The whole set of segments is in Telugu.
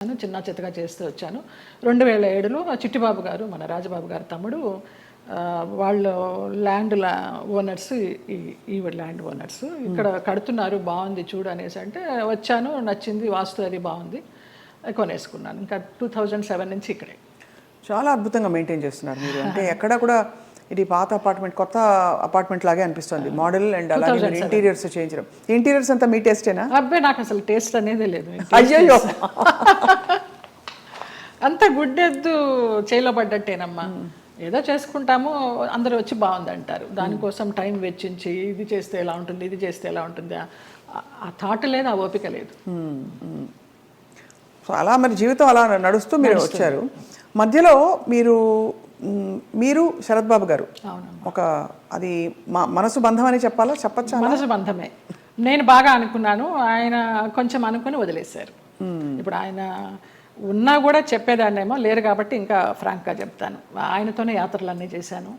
చిన్న చితగా చేస్తూ వచ్చాను. 2007లో చిట్టిబాబు గారు, మన రాజబాబు గారి తమ్ముడు, వాళ్ళు ల్యాండ్ ఓనర్స్, ఈ ల్యాండ్ ఓనర్స్ ఇక్కడ కడుతున్నారు, బాగుంది చూడు అనేసి అంటే వచ్చాను, నచ్చింది, వాస్తు అది బాగుంది, కొనేసుకున్నాను. ఇంకా 2007 నుంచి ఇక్కడే. చాలా అద్భుతంగా మెయింటైన్ చేస్తున్నారు మీరు. అంటే ఎక్కడ కూడా ఇది పాత అపార్ట్మెంట్ కొత్త అపార్ట్మెంట్ లాగే అనిపిస్తుంది. మోడల్ అండ్ అలాగే ఇంటీరియర్స్ చేయించడం. ఇంటీరియర్స్ అంతా మీ టేస్టేనా? అబ్బాయి నాకు అసలు టేస్ట్ అనేది లేదు. అయ్యో అంత గుడ్డెద్దు చేలో పడ్డట్టేనమ్మా. ఏదో చేసుకుంటాము, అందరూ వచ్చి బాగుంది అంటారు. దానికోసం టైం వెచ్చించి ఇది చేస్తే ఎలా ఉంటుంది, ఇది చేస్తే ఎలా ఉంటుంది, ఆ థాట్ లేదు, ఆ ఓపిక లేదు. సో అలా మరి జీవితం అలా నడుస్తూ మీరు వచ్చారు. మధ్యలో మీరు శరత్ బాబు గారు ఒక అది మనసు బంధం అని చెప్పచ్చా? మనసు బంధమే. నేను బాగా అనుకున్నాను, ఆయన కొంచెం అనుకుని వదిలేశారు. ఇప్పుడు ఆయన ఉన్నా కూడా చెప్పేదాన్నేమో, లేరు కాబట్టి ఇంకా ఫ్రాంక్గా చెప్తాను. ఆయనతోనే యాత్రలన్నీ చేశాను.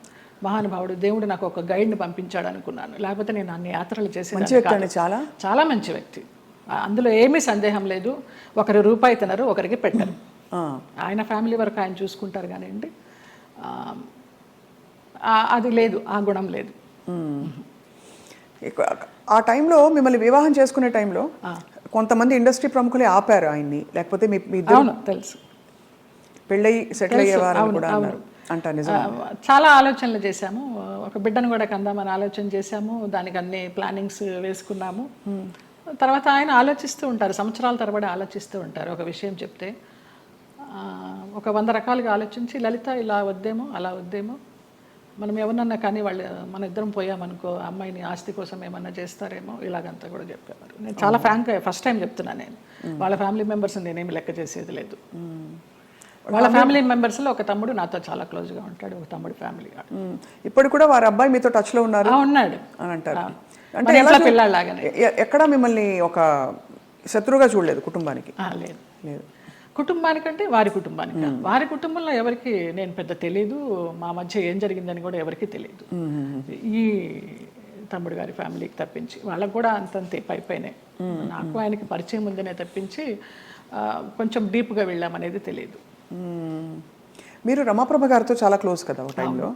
మహానుభావుడు, దేవుడు నాకు ఒక గైడ్ని పంపించాడు అనుకున్నాను, లేకపోతే నేను అన్ని యాత్రలు చేసేదాన్ని. చాలా చాలా మంచి వ్యక్తి, అందులో ఏమీ సందేహం లేదు. ఒకరు రూపాయి తినరు, ఒకరికి పెట్టరు. ఆయన ఫ్యామిలీ వరకు ఆయన చూసుకుంటారు కానివ్వండి, అది లేదు, ఆ గుణం లేదు. ఆ టైంలో మిమ్మల్ని వివాహం చేసుకునే టైంలో కొంతమంది ఇండస్ట్రీ ప్రముఖులే ఆపారు ఆయన్ని, లేకపోతే తెలుసు పెళ్ళై సెటిల్ అయ్యేవారు కూడా అంటారు. నిజం, చాలా ఆలోచనలు చేశాము. ఒక బిడ్డను కూడా కందామని ఆలోచన చేశాము, దానికి అన్ని ప్లానింగ్స్ వేసుకున్నాము. తర్వాత ఆయన ఆలోచిస్తూ ఉంటారు, సంవత్సరాల తరబడి ఆలోచిస్తూ ఉంటారు. ఒక విషయం చెప్తే ఒక 100 రకాలుగా ఆలోచించి, లలిత ఇలా వద్దేమో, అలా వద్దేమో, మనం ఎవరన్నా కానీ వాళ్ళు మన ఇద్దరం పోయామనుకో, అమ్మాయిని ఆస్తి కోసం ఏమన్నా చేస్తారేమో, ఇలాగంతా కూడా చెప్పేవారు. నేను చాలా ఫ్రాంక్గా ఫస్ట్ టైం చెప్తున్నాను. నేను వాళ్ళ ఫ్యామిలీ మెంబర్స్ నేనేమి లెక్క చేసేది లేదు. వాళ్ళ ఫ్యామిలీ మెంబర్స్లో ఒక తమ్ముడు నాతో చాలా క్లోజ్గా ఉంటాడు, ఒక తమ్ముడు ఫ్యామిలీ. ఇప్పుడు కూడా వారి అబ్బాయి మీతో టచ్లో ఉన్నాడు ఉన్నాడు అని అంటారు. అంటే పిల్లలాగానే ఎక్కడ మిమ్మల్ని ఒక శత్రువుగా చూడలేదు కుటుంబానికి? లేదు లేదు, కుటుంబానికంటే వారి కుటుంబానికి. వారి కుటుంబంలో ఎవరికి నేను పెద్ద తెలీదు, మా మధ్య ఏం జరిగిందని కూడా ఎవరికి తెలియదు. ఈ తమ్ముడు గారి ఫ్యామిలీకి తప్పించి వాళ్ళకు కూడా అంతంతే పైపైనే. నాకు ఆయనకి పరిచయం ఉందనే తప్పించి కొంచెం డీప్గా వెళ్ళామనేది తెలియదు. మీరు రమాప్రభ గారితో చాలా క్లోజ్ కదా ఒక టైంలో.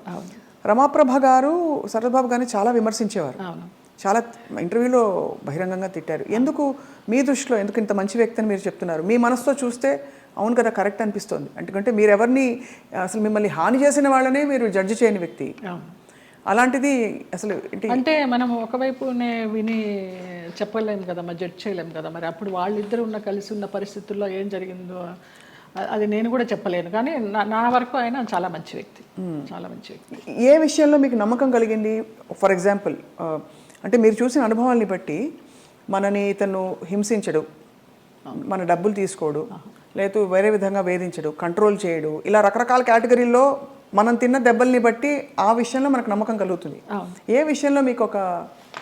రమాప్రభ గారు శరత్ బాబు గారిని చాలా విమర్శించేవారు, చాలా ఇంటర్వ్యూలో బహిరంగంగా తిట్టారు. ఎందుకు మీ దృష్టిలో ఎందుకు ఇంత మంచి వ్యక్తి అని మీరు చెప్తున్నారు? మీ మనసుతో చూస్తే అవును కదా, కరెక్ట్ అనిపిస్తుంది. ఎందుకంటే మీరు ఎవరిని అసలు మిమ్మల్ని హాని చేసిన వాళ్ళనే మీరు జడ్జి చేయని వ్యక్తి. అలాంటిది అసలు అంటే మనం ఒకవైపునే విని చెప్పలేము కదా, మరి జడ్జ్ చేయలేము కదా. మరి అప్పుడు వాళ్ళిద్దరు కలిసి ఉన్న పరిస్థితుల్లో ఏం జరిగిందో అది నేను కూడా చెప్పలేను. కానీ నా వరకు ఆయన చాలా మంచి వ్యక్తి, చాలా మంచి వ్యక్తి. ఏ విషయంలో మీకు నమ్మకం కలిగింది? ఫర్ ఎగ్జాంపుల్, అంటే మీరు చూసిన అనుభవాల్ని బట్టి మనని ఇతను హింసించడు, మన డబ్బులు తీసుకోడు, లేదు వేరే విధంగా వేధించడు, కంట్రోల్ చేయడు, ఇలా రకరకాల కేటగిరీల్లో మనం తిన్న దెబ్బల్ని బట్టి ఆ విషయంలో మనకు నమ్మకం కలుగుతుంది. ఏ విషయంలో మీకు ఒక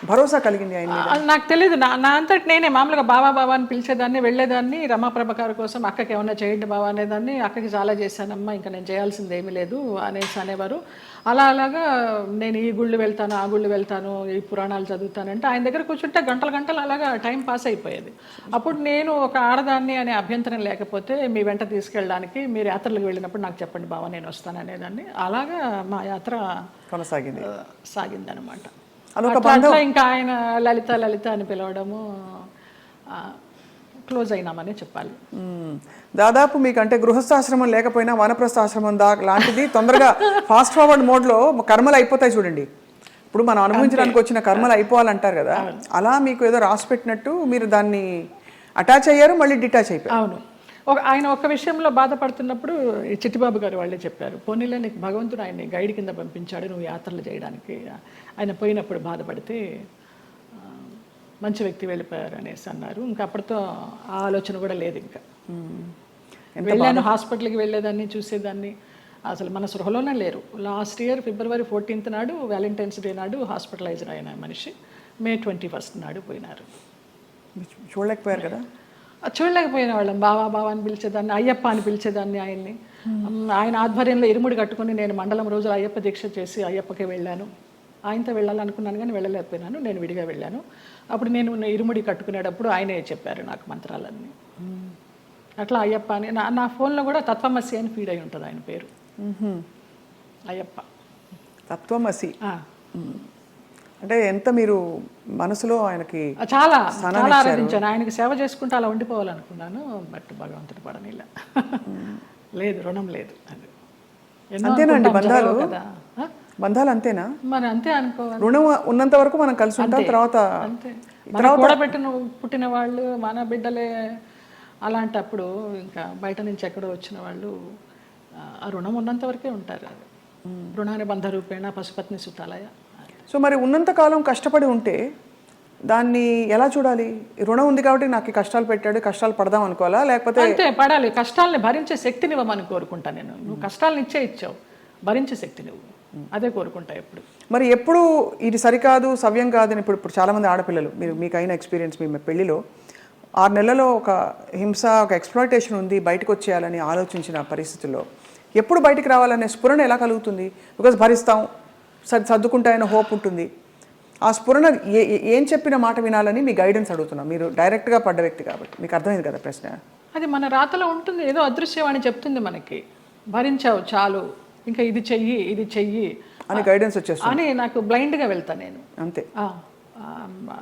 భరోసా కలిగింది ఆయన? నాకు తెలియదు. నా అంతటి నేనే మామూలుగా బావా బావా అని పిలిచేదాన్ని, వెళ్ళేదాన్ని. రమాప్రభ గారి కోసం అక్కకి ఏమన్నా చేయండి బావా అనేదాన్ని. అక్కకి చాలా చేశానమ్మా, ఇంకా నేను చేయాల్సింది ఏమీ లేదు అనేసి అనేవారు. అలాగా నేను ఈ గుళ్ళు వెళ్తాను, ఆ గుళ్ళు వెళ్తాను, ఈ పురాణాలు చదువుతానంటే ఆయన దగ్గర కూర్చుంటే గంటలు గంటలు అలాగా టైం పాస్ అయిపోయేది. అప్పుడు నేను ఒక ఆడదాన్ని అనే అభ్యంతరం లేకపోతే మీ వెంట తీసుకెళ్ళడానికి, మీరు యాత్రలకు వెళ్ళినప్పుడు నాకు చెప్పండి బావా, నేను వస్తాను అనేదాన్ని. అలాగా మా యాత్ర సాగిందనమాట. అట్లా ఇంకా ఆయన లలిత లలిత అని పిలవడము, క్లోజ్ అయినామని చెప్పాలి. దాదాపు మీకు అంటే గృహస్థాశ్రమం లేకపోయినా వానప్రస్థాశ్రమం లాంటిది తొందరగా ఫాస్ట్ ఫార్వర్డ్ మోడ్లో కర్మలు అయిపోతాయి చూడండి. ఇప్పుడు మనం అనుభవించడానికి వచ్చిన కర్మలు అయిపోవాలంటారు కదా, అలా మీకు ఏదో రాసి పెట్టినట్టు మీరు దాన్ని అటాచ్ అయ్యారు, మళ్ళీ డిటాచ్ అయిపోయారు. అవును. ఆయన ఒక విషయంలో బాధపడుతున్నప్పుడు చిట్టిబాబు గారు వాళ్ళే చెప్పారు, పోనీలే నీకు భగవంతుడు ఆయన్ని గైడ్ కింద పంపించాడు నువ్వు యాత్రలు చేయడానికి. ఆయన పోయినప్పుడు బాధపడితే మంచి వ్యక్తి వెళ్ళిపోయారు అనేసి అన్నారు. ఇంకా అప్పటితో ఆ ఆలోచన కూడా లేదు. ఇంకా వెళ్ళాను, హాస్పిటల్కి వెళ్ళేదాన్ని, చూసేదాన్ని, అసలు మన సృహలోనే లేరు. లాస్ట్ ఇయర్ February 14th నాడు, వ్యాలంటైన్స్ డే నాడు హాస్పిటలైజ్ అయిన మనిషి May 21st నాడు పోయినారు. చూడలేకపోయారు కదా? చూడలేకపోయిన వాళ్ళం. బావా బావా అని పిలిచేదాన్ని, అయ్యప్ప అని పిలిచేదాన్ని ఆయన్ని. ఆయన ఆధ్వర్యంలో ఇరుముడి కట్టుకుని నేను మండలం రోజులు అయ్యప్ప దీక్ష చేసి అయ్యప్పకే వెళ్ళాను. ఆయనతో వెళ్ళాలనుకున్నాను కానీ వెళ్ళలేకపోయినాను, నేను విడిగా వెళ్ళాను. అప్పుడు నేను ఇరుముడి కట్టుకునేటప్పుడు ఆయనే చెప్పారు నాకు మంత్రాలన్నీ. అట్లా అయ్యప్ప అని నా ఫోన్లో కూడా తత్వమసి అని ఫీడ్ అయి ఉంటుంది ఆయన పేరు. అయ్యప్ప తత్వమసి. ఆ. అంటే ఎంత మీరు మనసులో ఆయనకి చాలా చాలా ఆరాధించాను. ఆయనకి సేవ చేసుకుంటూ అలా ఉండిపోవాలనుకున్నాను. బట్ భగవంతుడి పడనిలా. లేదు, రుణం లేదు. అది అంతేనండి బంధాలు. బంధాలు అంతేనా? మరి అంతే అనుకోవాలి. రుణం ఉన్నంత వరకు మనం కలిసి ఉంటాం. తర్వాత అంతే, మన కూడబెట్టిన పుట్టిన వాళ్ళు మన బిడ్డలే. అలాంటప్పుడు ఇంకా బయట నుంచి ఎక్కడో వచ్చిన వాళ్ళు ఆ రుణం ఉన్నంత వరకే ఉంటారు. అది రుణాన్ని బంధ రూపేణ పశుపత్ని సుతాలయ. సో మరి ఉన్నంత కాలం కష్టపడి ఉంటే దాన్ని ఎలా చూడాలి? రుణం ఉంది కాబట్టి నాకు ఈ కష్టాలు పెట్టాడు, కష్టాలు పడదాం అనుకోవాలా? లేకపోతే అంతే, పడాలి. కష్టాలని భరించే శక్తిని ఇవ్వమని కోరుకుంటా నేను. నువ్వు కష్టాలను ఇచ్చావు, భరించే శక్తి నువ్వు, అదే కోరుకుంటా ఎప్పుడు. మరి ఎప్పుడు ఇది సరికాదు, సవ్యం కాదని ఇప్పుడు చాలామంది ఆడపిల్లలు, మీకు అయిన ఎక్స్పీరియన్స్, మీ పెళ్లిలో 6 నెలల్లో ఒక హింస, ఒక ఎక్స్‌ప్లాయిటేషన్ ఉంది, బయటకు వచ్చేయాలని ఆలోచించిన పరిస్థితుల్లో ఎప్పుడు బయటికి రావాలనే స్ఫురణ ఎలా కలుగుతుంది? బికాజ్ భరిస్తాం, సర్దుకుంటాయన్న హోప్ ఉంటుంది. ఆ స్ఫురణ ఏం చెప్పిన మాట వినాలని మీ గైడెన్స్ అడుగుతున్నాం. మీరు డైరెక్ట్గా పడ్డ వ్యక్తి కాబట్టి మీకు అర్థమైంది కదా ప్రశ్న. అది మన రాతలో ఉంటుంది, ఏదో అదృశ్యవాణి చెప్తుంది మనకి, భరించావు చాలు, ఇంకా ఇది చెయ్యి అని గైడెన్స్ వచ్చేస్తుంది అని. నాకు బ్లైండ్గా వెళ్తాను నేను, అంతే.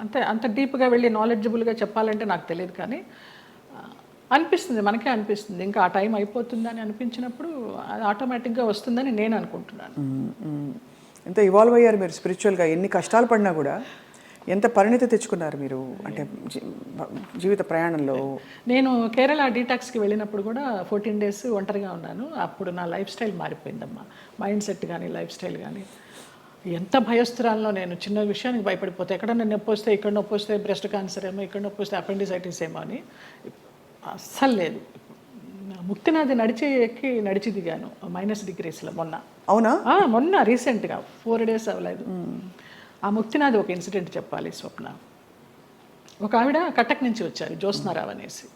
అంతే, అంత డీప్గా వెళ్ళి నాలెడ్జబుల్గా చెప్పాలంటే నాకు తెలియదు, కానీ అనిపిస్తుంది, మనకే అనిపిస్తుంది. ఇంకా ఆ టైం అయిపోతుంది అని అనిపించినప్పుడు అది ఆటోమేటిక్గా వస్తుందని నేను అనుకుంటున్నాను. ఎంత ఇవాల్వ్ అయ్యారు మీరు స్పిరిచువల్గా, ఎన్ని కష్టాలు పడినా కూడా ఎంత పరిణితి తెచ్చుకున్నారు మీరు, అంటే జీవిత ప్రయాణంలో. నేను కేరళ డీటాక్స్కి వెళ్ళినప్పుడు కూడా 14 days ఒంటరిగా ఉన్నాను. అప్పుడు నా లైఫ్ స్టైల్ మారిపోయిందమ్మా, మైండ్ సెట్ కానీ లైఫ్ స్టైల్ కానీ. ఎంత భయస్తురాల్లో నేను, చిన్న విషయానికి భయపడిపోతే, ఎక్కడన్నా నొప్పి వస్తే, ఇక్కడ నొప్పి వస్తే బ్రెస్ట్ క్యాన్సర్ ఏమో, ఇక్కడ నొప్పి వస్తే అపెండిసైటిస్ ఏమో అని అస్సలు లేదు. ముక్తినాథ్ నడిచి దిగాను -degreesలో మొన్న. అవునా? మొన్న రీసెంట్గా 4 days అవ్వలేదు. ఆ ముక్తినాథ్ ఒక ఇన్సిడెంట్ చెప్పాలి స్వప్న. ఒక ఆవిడ కటక్ నుంచి వచ్చారు, జ్యోత్స్నారావు అనేసి.